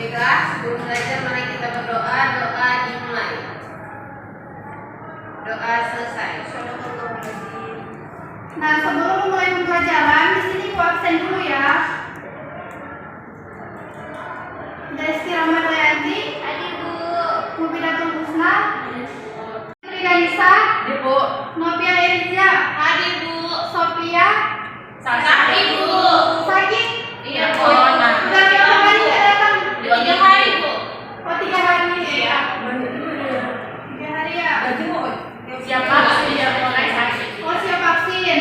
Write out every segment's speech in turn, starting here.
Baiklah, sebelum belajar mari kita berdoa. Doa dimulai. Doa selesai. Nah, sebelum mulai pembelajaran, di sini aku absen dulu ya. Desti Ramadhani, Ibu. Mubidatul Husna, Riganisa, Ibu. Novia Erizia, Ibu. Sofia, Ibu. sakit? Iya, Bu. Udah berapa hari nggak datang? 3 hari, Bu. Oh, 3 hari. Iya. 3 hari ya. Siap vaksin, siap mulai vaksin. Oh, siap vaksin.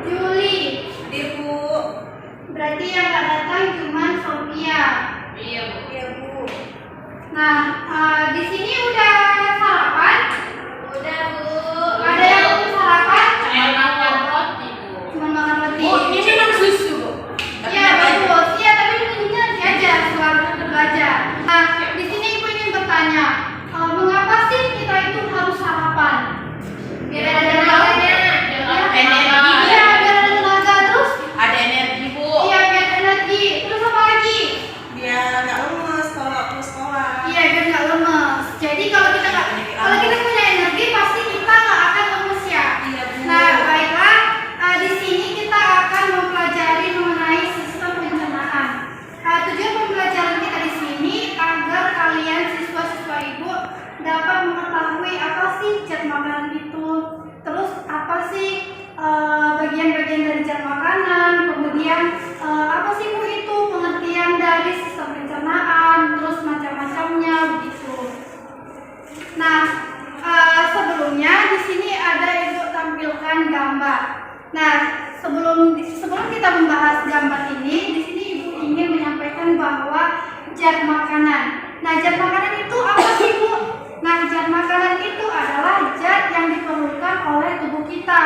Juli. Ibu. Berarti yang nggak datang cuma Sofia. Iya, Bu. Nah, di sini udah sarapan? Udah, Bu. Ada yang belum sarapan? Saya makan roti, Bu. Cuma makan roti. ini minum susu, Bu. Iya, bagus. Iya, tapi minumnya nanti aja setelah belajar. Nah, di sini ibu ingin bertanya, mengapa sih kita itu harus sarapan? Biar ada tenaganya. Energi. Iya, biar ada tenaga. Terus? Ada energi, Bu. Iya, biar ada energi. Terus apa lagi? Biar nggak lemes kalau ke sekolah. Iya, biar nggak lemes. Jadi kalau kita punya energi, pasti kita nggak akan lemes ya. Iya, Bu. Nah, baiklah. Di sini kita akan mempelajari mengenai sistem pencernaan. Tujuan pembelajaran kita di sini agar kalian siswa-siswa ibu dapat mengetahui apa sih zat makanan itu, terus apa sih bagian-bagian dari zat makanan, kemudian apa sih bu itu pengertian dari sistem pencernaan, terus macam-macamnya begitu. Nah, sebelumnya di sini ada ibu tampilkan gambar. Nah, sebelum kita membahas gambar ini, di sini ibu ingin menyampaikan bahwa zat makanan. Nah, zat makanan itu apa sih bu? Nah, zat makanan itu adalah zat yang diperlukan oleh tubuh kita.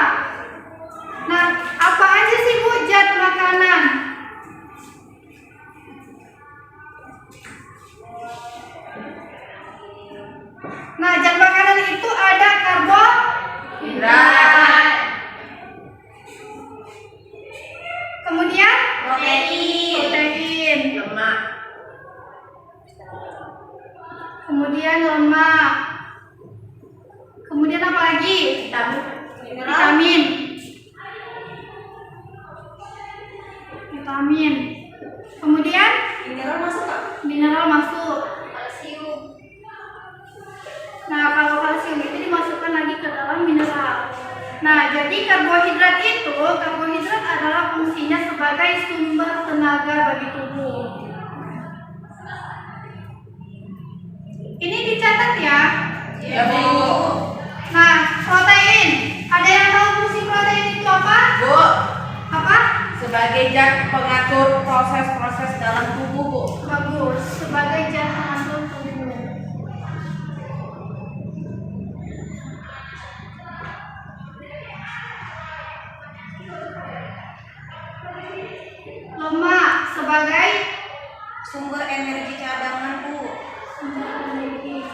Nah, apa aja sih bu zat makanan? Nah, zat makanan itu ada karbohidrat. Kemudian protein, Lemak. kemudian lemak. Kemudian apa lagi? Vitamin. Kemudian Mineral masuk nggak? mineral masuk. Kalsium. Nah, kalau kalsium itu dimasukkan lagi ke dalam mineral. Nah, jadi karbohidrat adalah fungsinya sebagai sumber tenaga bagi tubuh. Ini dicatat ya. Iya, Bu. Nah, protein. Ada yang tahu fungsi protein itu apa? Bu, Apa? sebagai zat pengatur proses-proses dalam tubuh, Bu. Bagus. Sebagai zat pengatur tubuh. Lemak sebagai Sumber energi cadangan, Bu. sumber energi.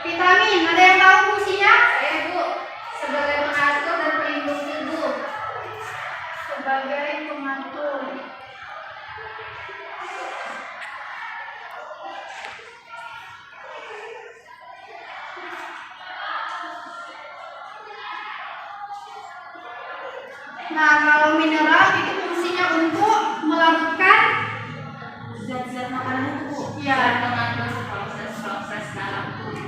Vitamin, ada yang tahu fungsinya? Saya, Bu, sebagai pengatur dan pelindung tubuh. Sebagai pengatur. Nah, kalau mineral itu fungsinya untuk melarutkan Zat-zat makanan itu, Bu. ya. Dan mengatur proses-proses dalam tubuh.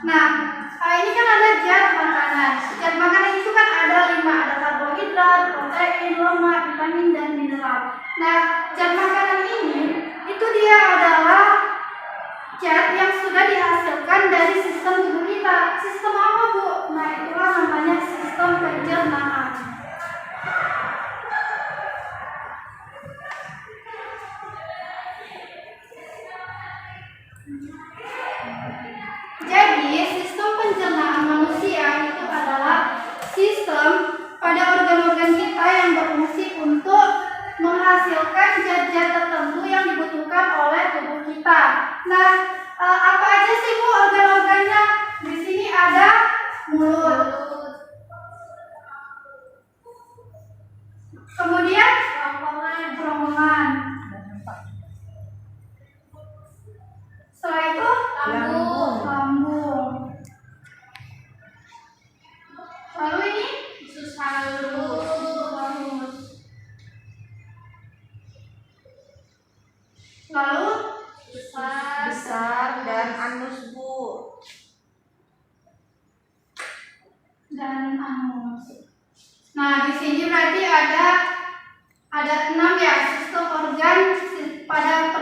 Nah, ini kan ada zat makanan. Zat makanan itu kan ada 5, ada karbohidrat, protein, lemak, vitamin, dan mineral. Nah, zat makanan ini itu dia adalah zat yang sudah dihasilkan dari sistem tubuh kita. Sistem apa bu? Nah, itulah namanya sistem pencernaan. sistem pada organ-organ kita yang berfungsi untuk menghasilkan zat-zat tertentu yang dibutuhkan oleh tubuh kita. Nah, apa aja sih Bu organ-organnya? Di sini ada mulut. Kemudian kerongkongan. Setelah itu lambung. Lalu ini usus halus. Lalu Besar dan anus, Bu. dan anus. Nah, di sini berarti ada 6 ya sistem organ pada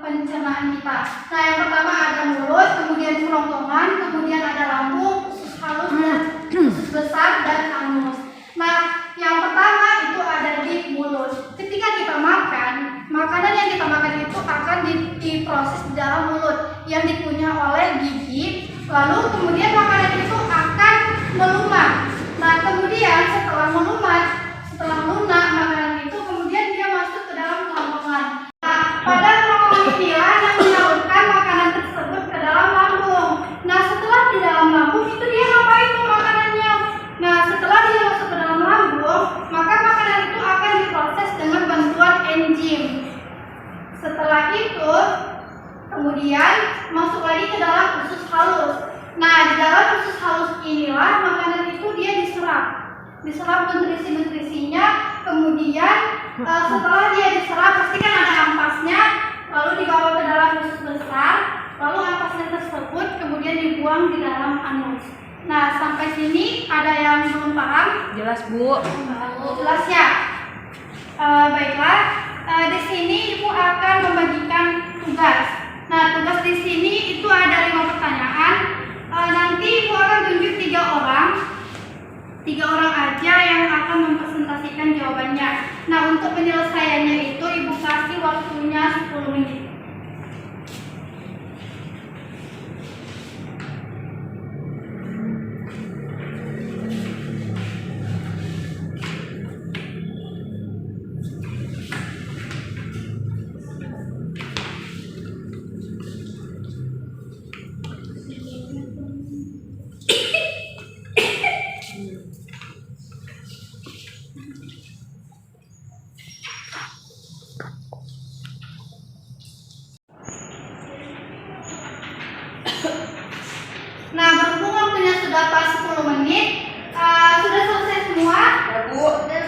pencernaan kita. Nah, yang pertama ada mulut, kemudian kerongkongan, kemudian ada lambung, usus halus, dan usus besar dan anus. Nah, yang pertama itu ada di mulut. Ketika kita makan, makanan yang kita makan itu akan diproses di dalam mulut yang dikunyah oleh gigi. Lalu kemudian makanan itu akan melumat. Nah, kemudian setelah lunak makanan itu kemudian dia masuk ke dalam kerongkongan. Nah, pada kerongkongan inilah yang menyalurkan makanan tersebut ke dalam lambung. Nah, setelah di dalam lambung itu dia ngapain tuh makanannya? Nah, setelah dia masuk ke dalam lambung, maka makanan itu akan diproses dengan bantuan enzim. Setelah itu kemudian masuk lagi ke dalam usus halus. Nah, di dalam usus halus inilah makanan itu dia diserap nutrisi-nutrisinya. Kemudian setelah dia diserap pasti kan ada ampasnya, lalu dibawa ke dalam usus besar, lalu ampasnya tersebut kemudian dibuang di dalam anus. Nah, sampai sini ada yang belum paham? Jelas, Bu. Jelas ya? Baiklah, di sini Ibu akan membagikan tugas. Nah, tugas di sini itu ada 5 pertanyaan. Nanti Ibu akan tunjuk 3 orang aja yang akan mempresentasikan jawabannya. Nah, untuk penyelesaiannya itu Ibu kasih waktunya 10 menit. Nah, berhubung waktunya sudah pas 10 menit, sudah selesai semua? Ya, Bu.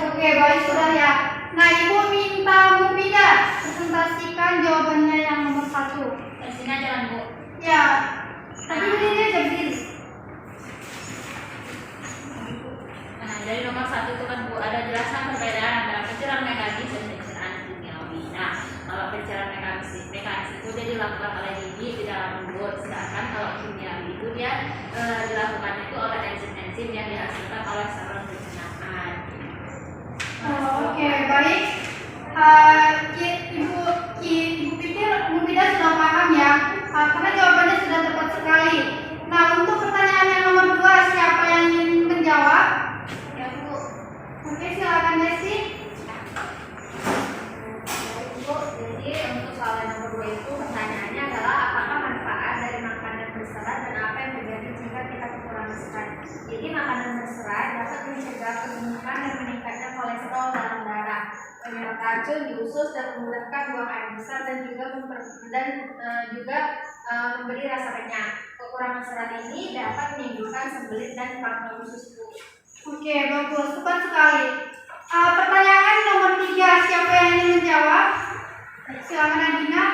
Oke, baik sudah ya. Nah, Ibu minta Mufidah presentasikan jawabannya yang nomor 1. Di sini aja kan, Bu. Ya, tadi berdiri aja berdiri. Nah, dari nomor 1 itu kan Bu ada jelasan perbedaan antara pencerahan mekanis dan pencerahan kimiawi. Nah, kalau pencerahan mekanis itu dia dilakukan oleh gigi di dalam mulut, sedangkan kalau kimiawi itu dia dilakukan itu oleh enzim-enzim yang dihasilkan oleh saluran pencernaan. Oke, baik. Ibu pikir Mufidah sudah paham ya, karena jawabannya sudah tepat sekali. Nah, untuk pertanyaan yang nomor 2, siapa yang ingin menjawab? Ya, Bu. Oke, silakan Desi. Bu, jadi untuk soal yang nomor 2 itu pertanyaannya adalah apakah manfaat dari makanan berserat dan apa yang terjadi jika kita kekurangan serat. Jadi makanan berserat dapat mencegah penumpukan dan meningkatnya kolesterol dalam darah, menyerap racun di usus dan memudahkan buang air besar dan juga memberi rasa kenyang. Kekurangan serat ini dapat menimbulkan sembelit dan faktor usus. Oke, bagus, tepat sekali. Pertanyaan nomor 3, siapa yang ingin menjawab? Silakan Adina.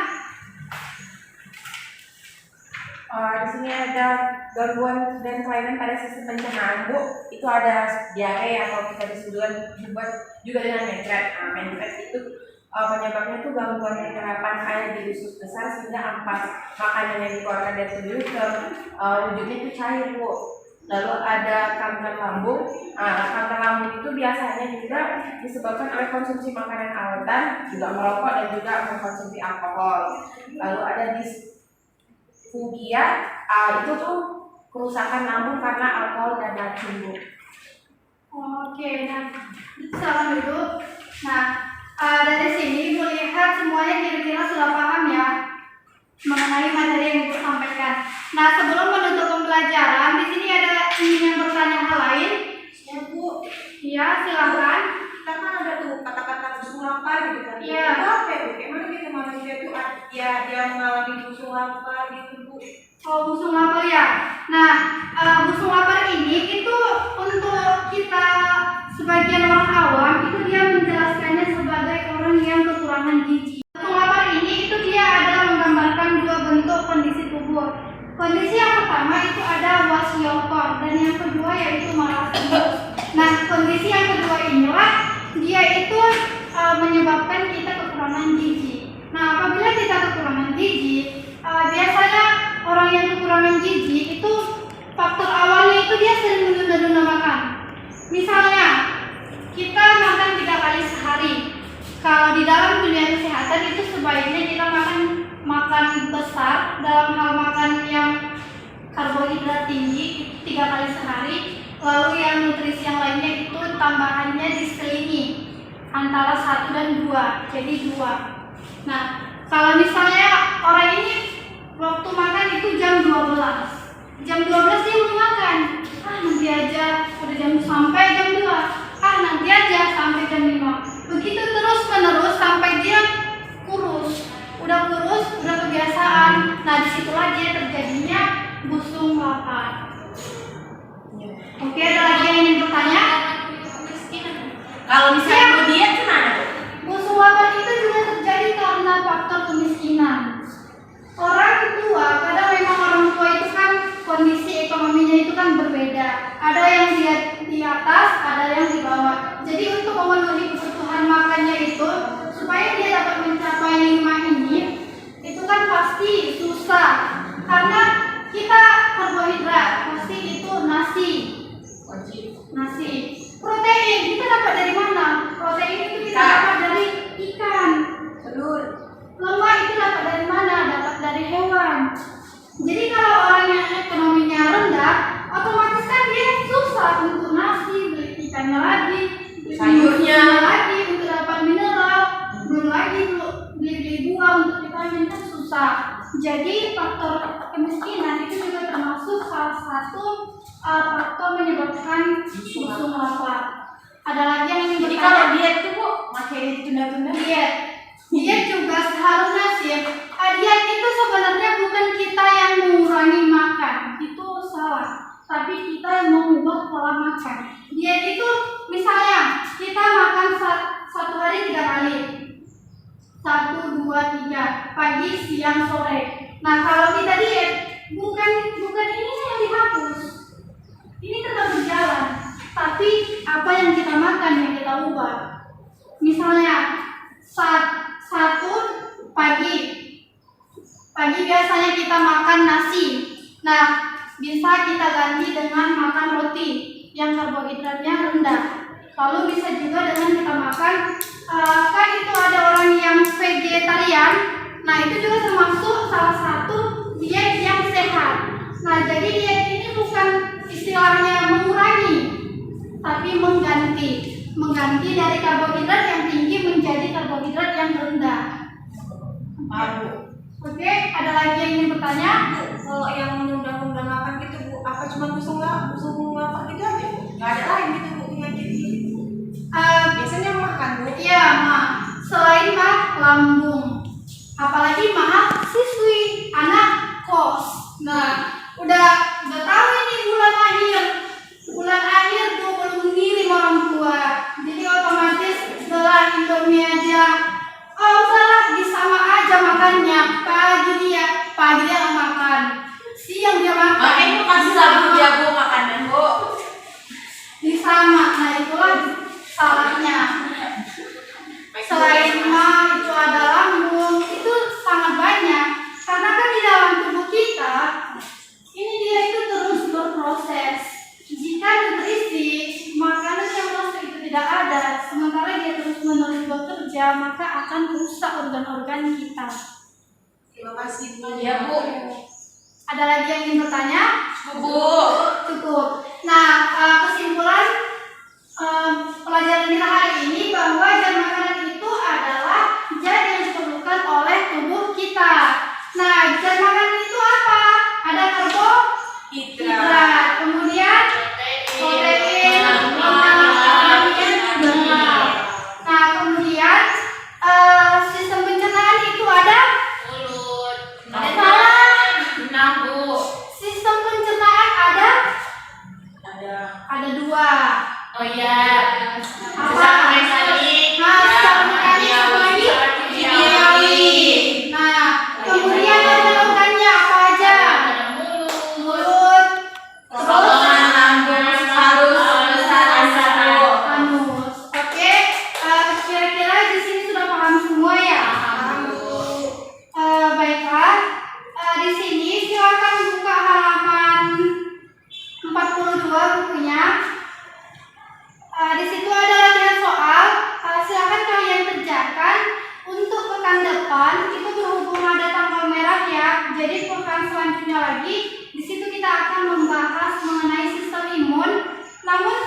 Di sini ada gangguan dan kelainan pada sistem pencernaan, Bu. Itu ada diare atau kita disebut juga dengan menkret. Nah, menkret itu penyebabnya itu gangguan penyerapan air di usus besar sehingga ampas makanan yang dikeluarkan dari tubuh wujudnya itu cair, Bu. Lalu ada kanker lambung. Kanker lambung itu biasanya juga disebabkan oleh konsumsi makanan awettan, juga merokok dan juga mengkonsumsi alkohol. Lalu ada disfugia, itu tuh kerusakan lambung karena alkohol dan racun, Bu. Oke, nah silakan duduk. Nah, dari sini Ibu lihat semuanya kira-kira sudah paham ya mengenai materi yang Ibu sampaikan. Nah, sebelum menutup pembelajaran, di sini ada yang bertanya hal lain. Ya Bu, Ya, silakan. kita kan ada tuh kata-kata busung lapar gitu kan. Iya. Itu apa ya Bu? Emang gitu manusia tuh dia mengalami busung lapar gitu Bu? Oh, busung lapar ya. Nah, busung lapar ini itu untuk kita sebagian orang awam itu dia menjelaskannya sebagai orang yang kekurangan gizi. Busung lapar ini itu dia ada menggambarkan dua bentuk kondisi tubuh. Kondisi yang pertama itu ada wasiopor dan yang kedua yaitu marasius. Nah, kondisi yang kedua inilah dia itu menyebabkan kita kekurangan gizi. Nah, apabila kita kekurangan gizi, biasanya orang yang kekurangan gizi itu faktor awalnya itu dia sering menunda-nunda makan. Misalnya kita makan 3 kali sehari. Kalau di dalam dunia kesehatan itu sebaiknya kita makan besar dalam hal makan yang karbohidrat tinggi itu 3 kali sehari. Lalu yang nutrisi yang lainnya itu tambahannya diselingi antara 1 dan 2, jadi 2. Nah, kalau misalnya orang ini waktu makan itu jam 12. Jam 12 dia belum makan. Nanti aja udah sampai jam 2. Nanti aja sampai jam 5. Begitu terus menerus sampai dia kurus. Udah kurus, udah kebiasaan. Nah, disitulah dia terjadinya busung lapar. Oke, ada lagi yang ingin bertanya? Kalau misalnya mau diet gimana Bu? Busung lapar itu juga terjadi karena faktor kemiskinan. Orang tua, kadang memang orang tua itu kan kondisi ekonominya itu kan berbeda. Ada yang di atas, ada yang di bawah. Jadi untuk memenuhi kebutuhan makannya itu, supaya dia dapat mencapai 5 ini, itu kan pasti susah. Karena kita karbohidrat, pasti itu nasi. Nasi. Protein kita dapat dari mana? Protein itu kita dapat dari ikan, Telur. lemak itu dapat dari mana? Dapat dari hewan. Jadi kalau orang yang ekonominya rendah, otomatis kan dia susah untuk nasi, beli ikannya lagi, beli Sayurnya lagi untuk dapat mineral, belum lagi beli buah untuk vitamin kan susah. Jadi faktor kemiskinan itu juga termasuk salah satu faktor menyebabkan busung lapar. Ada lagi yang ingin Jadi bertanya? kalau diet tuh Bu, masih ditunda-tunda? Diet juga seharusnya sih. Diet itu sebenarnya bukan kita yang mengurangi makan, itu salah. Tapi kita yang mengubah pola makan. Diet itu misalnya kita makan satu hari 3 kali. 1, 2, 3, pagi, siang, sore. Nah, kalau kita diet, bukan ini yang dihapus. Ini tetap berjalan. Tapi apa yang kita makan yang kita ubah. Misalnya satu pagi biasanya kita makan nasi. Nah, bisa kita ganti dengan makan roti yang karbohidratnya rendah. Lalu bisa juga dengan kita makan kan itu ada orang yang vegetarian. Nah, itu juga termasuk salah satu diet yang sehat. Nah, jadi diet ini bukan istilahnya mengurangi, tapi mengganti dari karbohidrat yang tinggi menjadi karbohidrat yang rendah. Oke, ada lagi yang ingin bertanya? Kalau yang menunda-nunda makan gitu Bu, apa cuma busung lapar gitu aja Bu? Nggak ada lain gitu Bu penyakit ini? Biasanya makan Bu? Iya, selain lambung, apalagi mahasiswi, anak kos. Nah, udah tahu ini bulan akhir tuh belum mengirim orang tua. Jadi otomatis setelah Indomie aja, udahlah sama aja makannya. Pagi dia nggak makan, siang dia makan. Makanya Bu kasih lagu dia Bu makanan Bu. Sama, nah itulah salahnya. Selain itu ada lambung, itu sangat banyak. Karena kan di dalam tubuh kita ini dia itu terus berproses. Jika nutrisi makanan yang masuk itu tidak ada, sementara dia terus menerus bekerja, maka akan rusak organ-organ kita. Terima kasih Bu. Iya Bu. Ada lagi yang ingin bertanya? Bu. Cukup. Nah, kesimpulan Oh iya. Apa? Secara mekanik. Nah, secara mekanik Ya, sama lagi secara kimiawi. Nah, kemudian organ-organnya apa aja? Ada mulut, Mulut, lambung, halus, anus. Oke, kira-kira di sini sudah paham semua ya? Baiklah. Di sini silakan buka halaman 42 bukunya. Di situ ada latihan soal. Silakan kalian kerjakan. Untuk pekan depan itu berhubung ada tanggal merah ya. Jadi pekan selanjutnya lagi di situ kita akan membahas mengenai sistem imun. Namun